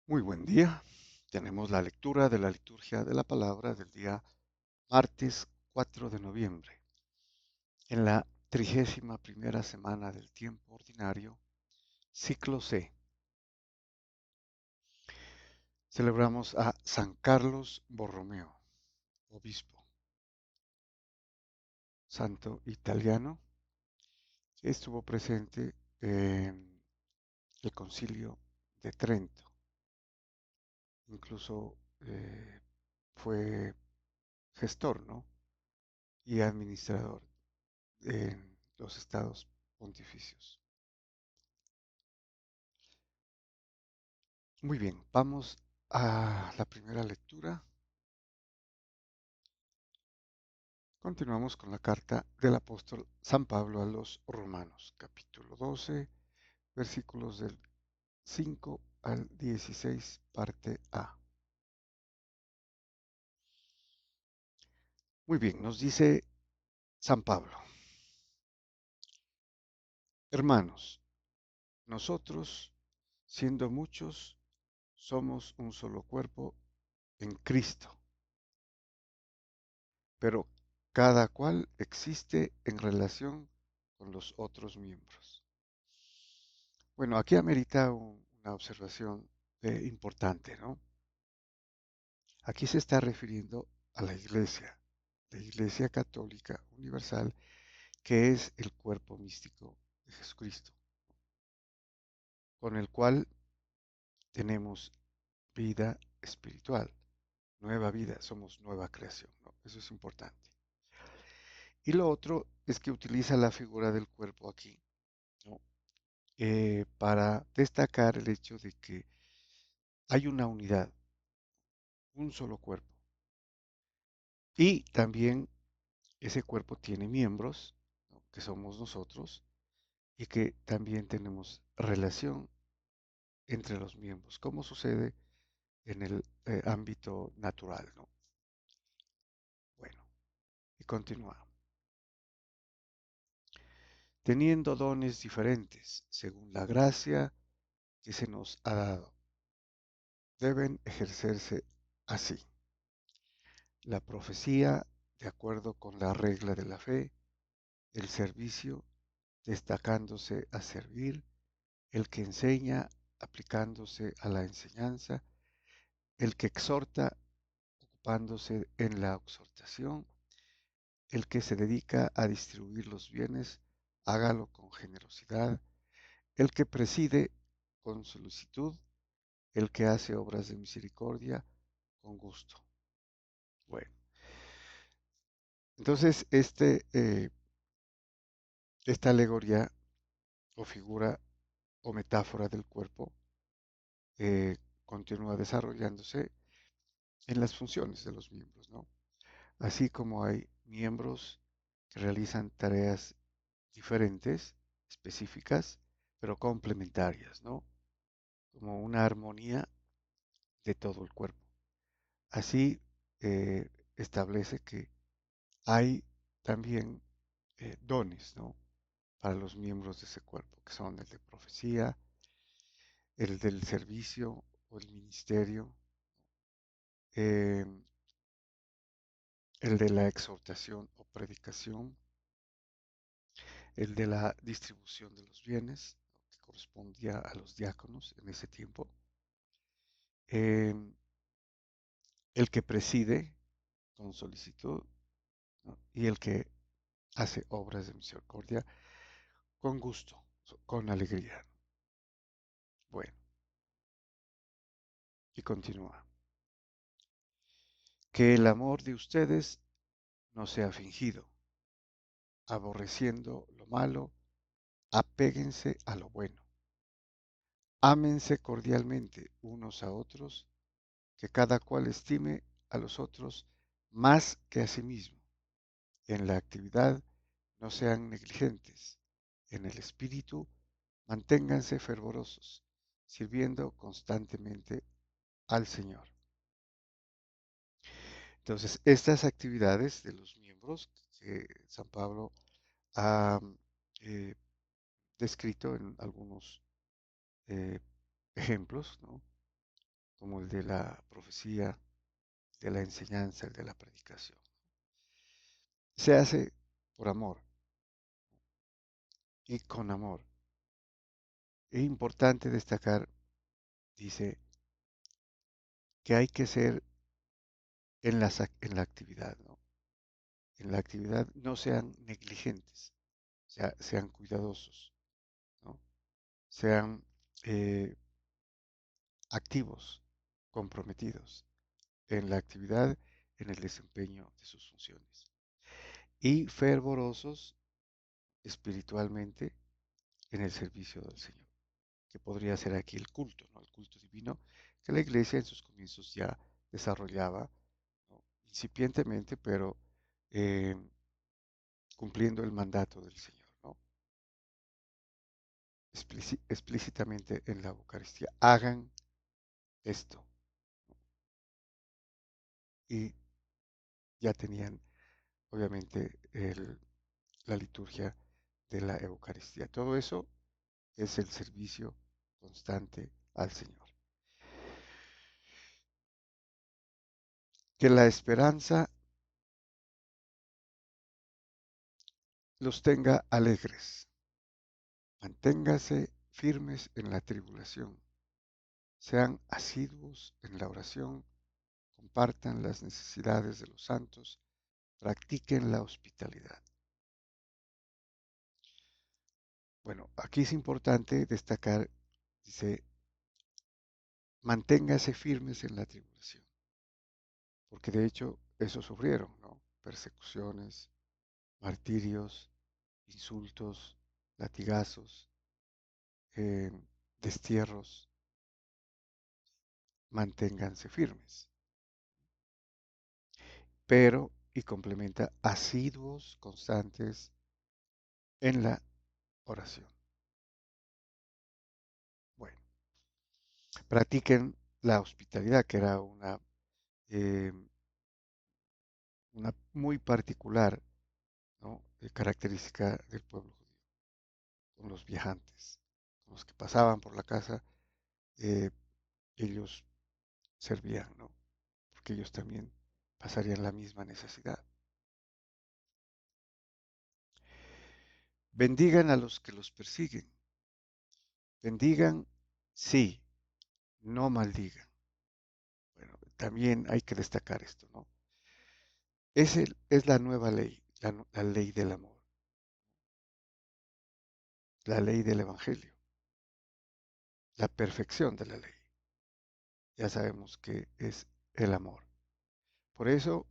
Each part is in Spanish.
Muy buen día. Tenemos la lectura de la liturgia de la palabra del día martes 4 de noviembre. En la 31ª semana del tiempo ordinario, ciclo C, celebramos a San Carlos Borromeo, obispo, santo italiano, que estuvo presente en el Concilio de Trento. Incluso fue gestor, ¿no? Y administrador en los estados pontificios. Muy bien, vamos a la primera lectura. Continuamos con la carta del apóstol San Pablo a los Romanos, capítulo 12, versículos del 5 al 16, parte A. Muy bien, nos dice San Pablo: Hermanos, nosotros, siendo muchos, somos un solo cuerpo en Cristo, pero cada cual existe en relación con los otros miembros. Bueno, aquí amerita una observación importante, ¿no? Aquí se está refiriendo a la Iglesia Católica Universal, que es el cuerpo místico de Jesucristo, con el cual tenemos vida espiritual, nueva vida, somos nueva creación, ¿no? Eso es importante. Y lo otro es que utiliza la figura del cuerpo aquí, ¿no? Para destacar el hecho de que hay una unidad, un solo cuerpo. Y también ese cuerpo tiene miembros, ¿no? Que somos nosotros, y que también tenemos relación entre los miembros, como sucede en el ámbito natural, ¿no? Bueno, y continúa. Teniendo dones diferentes, según la gracia que se nos ha dado, deben ejercerse así. La profecía, de acuerdo con la regla de la fe, el servicio, destacándose a servir, el que enseña aplicándose a la enseñanza, el que exhorta ocupándose en la exhortación, el que se dedica a distribuir los bienes, hágalo con generosidad, el que preside con solicitud, el que hace obras de misericordia con gusto. Bueno, entonces esta alegoría o figura o metáfora del cuerpo continúa desarrollándose en las funciones de los miembros, ¿no? Así como hay miembros que realizan tareas diferentes, específicas, pero complementarias, ¿no? Como una armonía de todo el cuerpo. Así establece que hay también dones, ¿no? Para los miembros de ese cuerpo, que son el de profecía, el del servicio o el ministerio, eh, el de la exhortación o predicación, el de la distribución de los bienes, que correspondía a los diáconos en ese tiempo, eh, el que preside con solicitud, ¿no? Y el que hace obras de misericordia con gusto, con alegría. Bueno, y continúa. Que el amor de ustedes no sea fingido, aborreciendo lo malo, apéguense a lo bueno. Ámense cordialmente unos a otros, que cada cual estime a los otros más que a sí mismo. En la actividad no sean negligentes. En el espíritu manténganse fervorosos, sirviendo constantemente al Señor. Entonces, estas actividades de los miembros que San Pablo ha eh, descrito en algunos eh, ejemplos, ¿no? como el de la profecía, de la enseñanza, el de la predicación. Se hace por amor y con amor. Es importante destacar, dice, que hay que ser en la actividad, ¿no? En la actividad no sean negligentes, o sea, sean cuidadosos, ¿no? Sean eh, activos, comprometidos en la actividad, en el desempeño de sus funciones. Y fervorosos espiritualmente en el servicio del Señor, que podría ser aquí el culto, ¿no? El culto divino que la iglesia en sus comienzos ya desarrollaba, ¿no? Incipientemente, pero eh, cumpliendo el mandato del Señor, ¿no? Explícitamente en la Eucaristía. Hagan esto. Y ya tenían, obviamente, la liturgia de la Eucaristía. Todo eso es el servicio constante al Señor. Que la esperanza los tenga alegres. Manténgase firmes en la tribulación. Sean asiduos en la oración. Compartan las necesidades de los santos. Practiquen la hospitalidad. Bueno, aquí es importante destacar, dice, manténgase firmes en la tribulación. Porque de hecho eso sufrieron, ¿no? Persecuciones, martirios, insultos, latigazos, eh, destierros. Manténganse firmes. Pero, y complementa, asiduos, constantes en la oración. Bueno, practiquen la hospitalidad, que era eh, una muy particular, ¿no? Característica del pueblo judío, con los viajantes, con los que pasaban por la casa, eh, ellos servían, ¿no? Porque ellos también pasarían la misma necesidad. Bendigan a los que los persiguen. Bendigan, sí, no maldigan. Bueno, también hay que destacar esto, ¿no? Es la nueva ley, la ley del amor, la ley del Evangelio, la perfección de la ley. Ya sabemos que es el amor. Por eso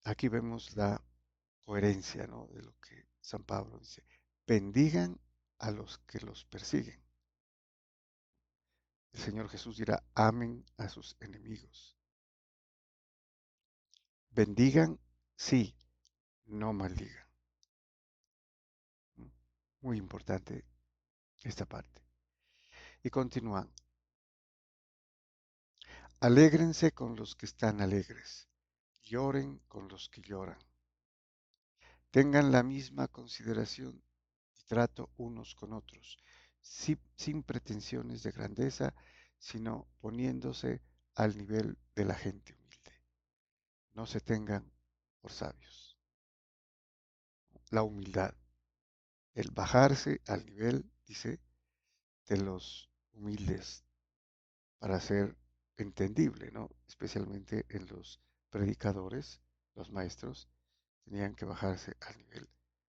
aquí vemos la coherencia, ¿no? De lo que San Pablo dice. Bendigan a los que los persiguen. El Señor Jesús dirá, amen a sus enemigos. Bendigan, sí, no maldigan. Muy importante esta parte. Y continúan. Alégrense con los que están alegres. Lloren con los que lloran. Tengan la misma consideración y trato unos con otros, sin pretensiones de grandeza, sino poniéndose al nivel de la gente humilde. No se tengan por sabios. La humildad, el bajarse al nivel, dice, de los humildes para ser entendible, ¿no? Especialmente en los predicadores, los maestros, tenían que bajarse al nivel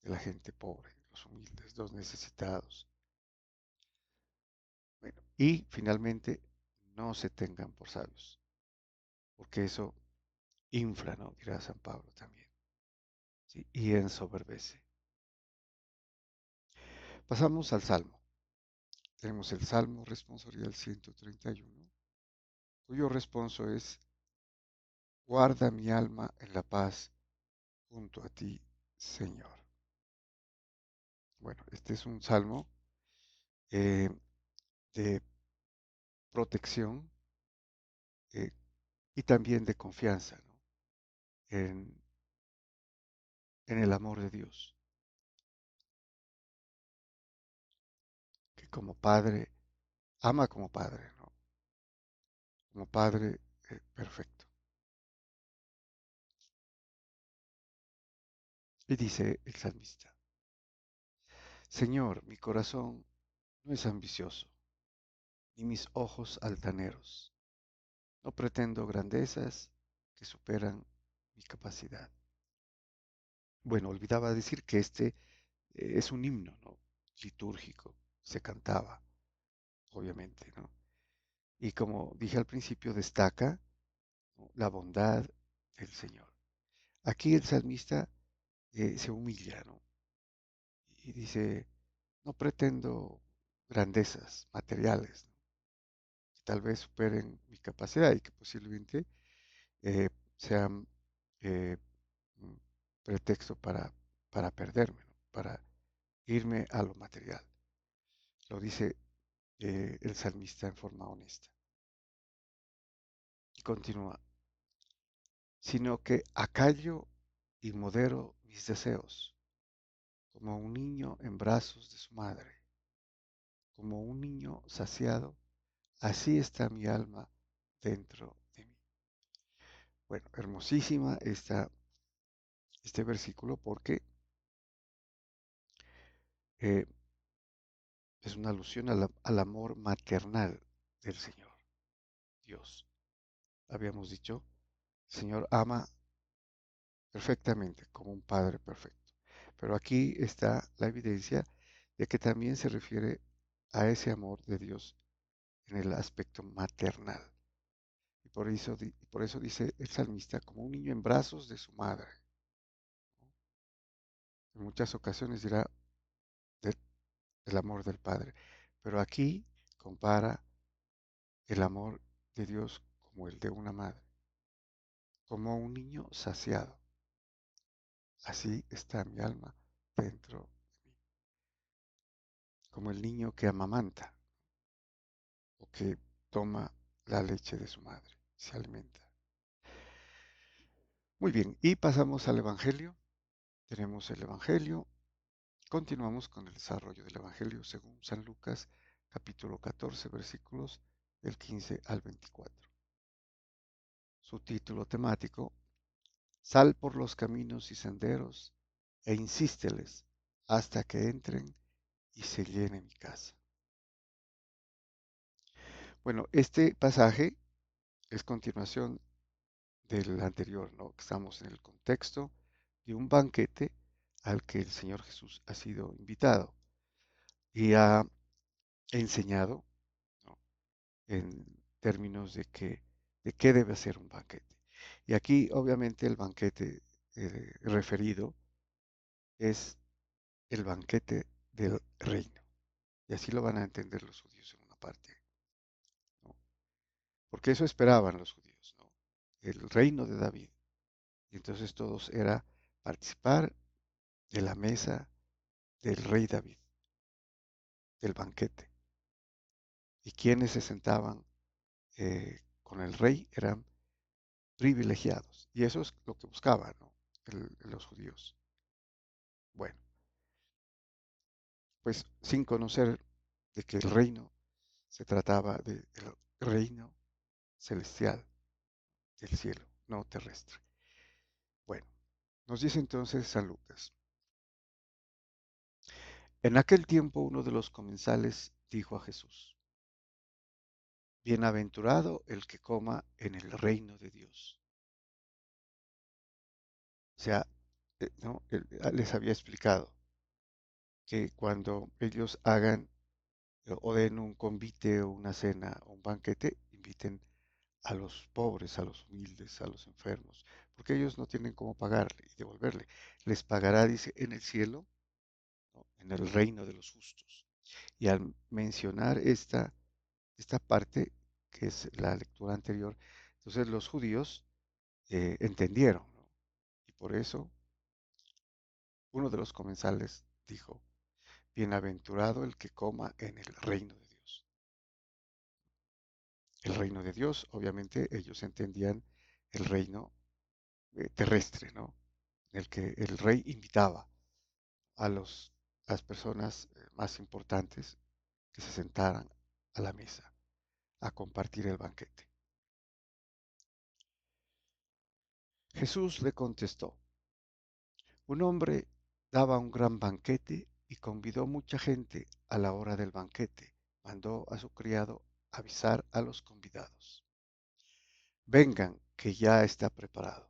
de la gente pobre, los humildes, los necesitados. Bueno, y finalmente, no se tengan por sabios, porque eso infla, ¿no? Dirá San Pablo también, ¿sí? Y ensoberbece. Pasamos al Salmo. Tenemos el Salmo responsorial 131, cuyo responso es, guarda mi alma en la paz junto a ti, Señor. Bueno, este es un salmo eh, de protección eh, y también de confianza, ¿no? en, en el amor de Dios, que como padre, ama como padre, ¿no? como Padre perfecto. Y dice el salmista, Señor, mi corazón no es ambicioso, ni mis ojos altaneros. No pretendo grandezas que superan mi capacidad. Bueno, olvidaba decir que este es un himno, ¿no? Litúrgico, se cantaba, obviamente, ¿no? Y como dije al principio, destaca, ¿no?, la bondad del Señor. Aquí el salmista se humilla, ¿no? Y dice, no pretendo grandezas materiales, ¿no?, que tal vez superen mi capacidad y que posiblemente sean eh, un pretexto para perderme, ¿no?, para irme a lo material. Lo dice el salmista en forma honesta. Y continúa, sino que acallo y modero mis deseos, como un niño en brazos de su madre, como un niño saciado, así está mi alma dentro de mí. Bueno, hermosísima este versículo porque eh, es una alusión al amor maternal del Señor, Dios. Habíamos dicho, el Señor ama perfectamente como un Padre perfecto. Pero aquí está la evidencia de que también se refiere a ese amor de Dios en el aspecto maternal. Y por eso dice el salmista, como un niño en brazos de su madre. En muchas ocasiones dirá de- del amor del Padre. Pero aquí compara el amor de Dios como el de una madre, como un niño saciado. Así está mi alma dentro de mí, como el niño que amamanta o que toma la leche de su madre, se alimenta. Muy bien, y pasamos al Evangelio. Tenemos el Evangelio. Continuamos con el desarrollo del Evangelio según San Lucas, capítulo 14, versículos del 15 al 24. Su título temático, Sal por los caminos y senderos e insísteles hasta que entren y se llene mi casa. Bueno, este pasaje es continuación del anterior, ¿no? Estamos en el contexto de un banquete al que el Señor Jesús ha sido invitado y ha enseñado, ¿no?, en términos de qué debe ser un banquete. Y aquí, obviamente, el banquete referido es el banquete del reino. Y así lo van a entender los judíos en una parte, ¿no? Porque eso esperaban los judíos, ¿no? El reino de David. Y entonces todos era participar de la mesa del rey David, del banquete. Y quienes se sentaban con el rey eran privilegiados. Y eso es lo que buscaban, ¿no?, los judíos. Bueno, pues sin conocer de que el reino se trataba del reino celestial del cielo, no terrestre. Bueno, nos dice entonces San Lucas. En aquel tiempo uno de los comensales dijo a Jesús, Bienaventurado el que coma en el reino de Dios. O sea, ¿no?, les había explicado que cuando ellos hagan o den un convite o una cena o un banquete, inviten a los pobres, a los humildes, a los enfermos, porque ellos no tienen cómo pagarle y devolverle. Les pagará, dice, en el cielo, ¿no?, en el reino de los justos. Y al mencionar esta parte, que es la lectura anterior, entonces los judíos entendieron, ¿no? Y por eso uno de los comensales dijo, Bienaventurado el que coma en el reino de Dios. El reino de Dios, obviamente ellos entendían el reino terrestre, ¿no?, en el que el rey invitaba a las personas más importantes que se sentaran a la mesa a compartir el banquete. Jesús le contestó: un hombre daba un gran banquete y convidó mucha gente a la hora del banquete. Mandó a su criado avisar a los convidados: vengan, que ya está preparado.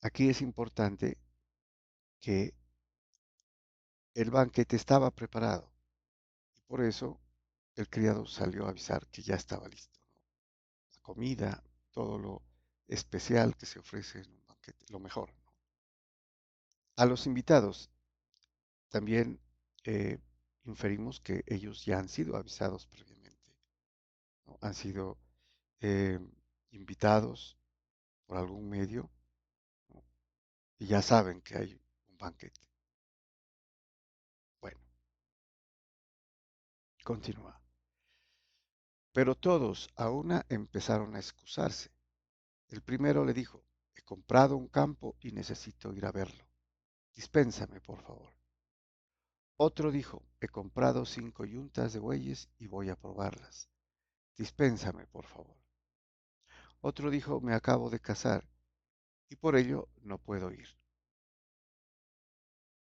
Aquí es importante que el banquete estaba preparado y por eso el criado salió a avisar que ya estaba listo, ¿no? La comida, todo lo especial que se ofrece en un banquete, lo mejor, ¿no? A los invitados también eh, inferimos que ellos ya han sido avisados previamente, ¿no? Han sido eh, invitados por algún medio, ¿no? Y ya saben que hay un banquete. Bueno, continúa. Pero todos a una empezaron a excusarse. El primero le dijo: he comprado un campo y necesito ir a verlo. Dispénsame, por favor. Otro dijo: he comprado 5 yuntas de bueyes y voy a probarlas. Dispénsame, por favor. Otro dijo: me acabo de casar y por ello no puedo ir.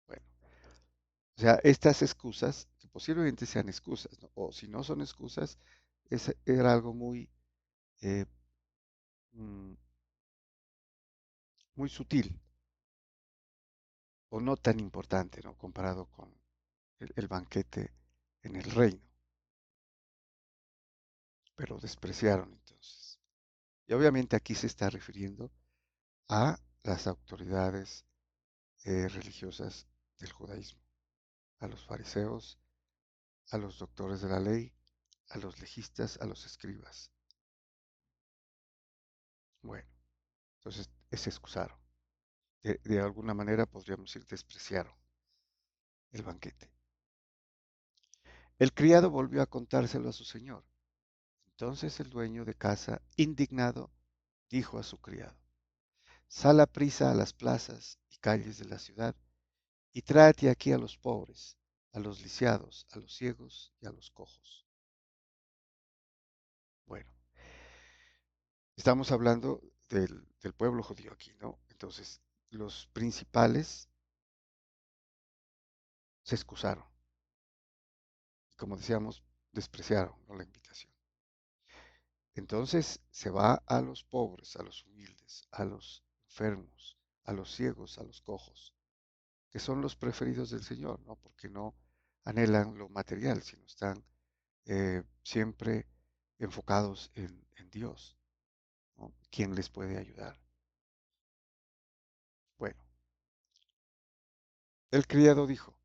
Bueno, o sea, estas excusas, que posiblemente sean excusas, ¿no? O si no son excusas, era algo muy, eh, mm, muy sutil o no tan importante, ¿no? Comparado con el banquete en el reino, pero despreciaron entonces. Y obviamente aquí se está refiriendo a las autoridades religiosas del judaísmo, a los fariseos, a los doctores de la ley, a los legistas, a los escribas. Bueno, entonces se excusaron. De alguna manera podríamos decir despreciaron el banquete. El criado volvió a contárselo a su señor. Entonces el dueño de casa, indignado, dijo a su criado: sal a prisa a las plazas y calles de la ciudad y tráete aquí a los pobres, a los lisiados, a los ciegos y a los cojos. Bueno, estamos hablando del pueblo judío aquí, ¿no? Entonces, los principales se excusaron y, como decíamos, despreciaron, ¿no?, la invitación. Entonces se va a los pobres, a los humildes, a los enfermos, a los ciegos, a los cojos, que son los preferidos del Señor, ¿no? Porque no anhelan lo material, sino están siempre enfocados en Dios, ¿no? ¿Quién les puede ayudar? Bueno, el criado dijo: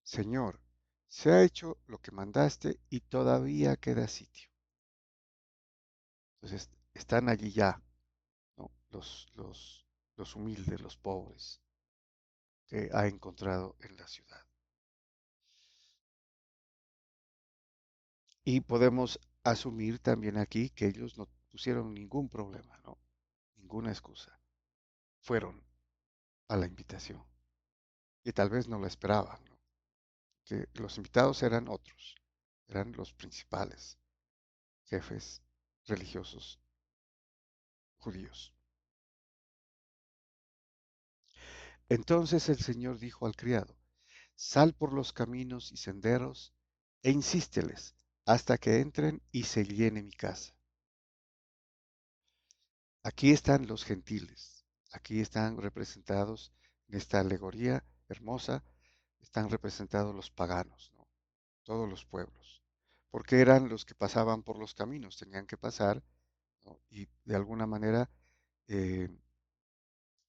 Señor, se ha hecho lo que mandaste y todavía queda sitio. Entonces están allí ya, ¿no? Los humildes, los pobres que ha encontrado en la ciudad. Y podemos asumir también aquí que ellos no pusieron ningún problema, ¿no? Ninguna excusa. Fueron a la invitación y tal vez no la esperaban, ¿no? Que los invitados eran otros, eran los principales jefes religiosos judíos. Entonces el Señor dijo al criado: sal por los caminos y senderos e insísteles hasta que entren y se llene mi casa. Aquí están los gentiles, aquí están representados en esta alegoría hermosa, están representados los paganos, ¿no? Todos los pueblos, porque eran los que pasaban por los caminos, tenían que pasar, ¿no? Y de alguna manera eh,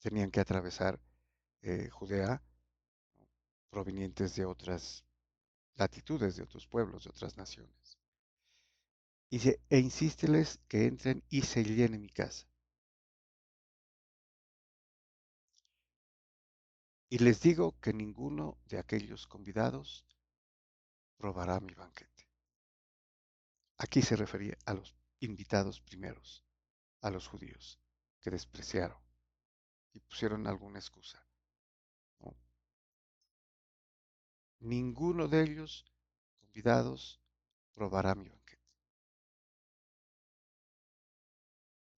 tenían que atravesar Judea, ¿no?, provenientes de otras latitudes, de otros pueblos, de otras naciones. Y dice: e insísteles que entren y se llene mi casa. Y les digo que ninguno de aquellos convidados probará mi banquete. Aquí se refería a los invitados primeros, a los judíos, que despreciaron y pusieron alguna excusa, ¿no? Ninguno de ellos convidados probará mi banquete.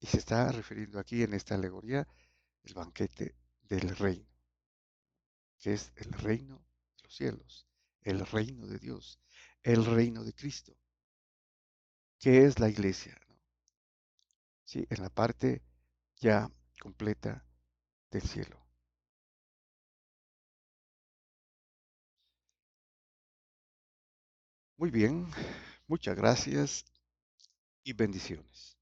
se está refiriendo aquí en esta alegoría el banquete del reino, que es el reino de los cielos, el reino de Dios, el reino de Cristo, que es la iglesia, ¿no? Sí, en la parte ya completa del cielo. Muy bien, muchas gracias y bendiciones.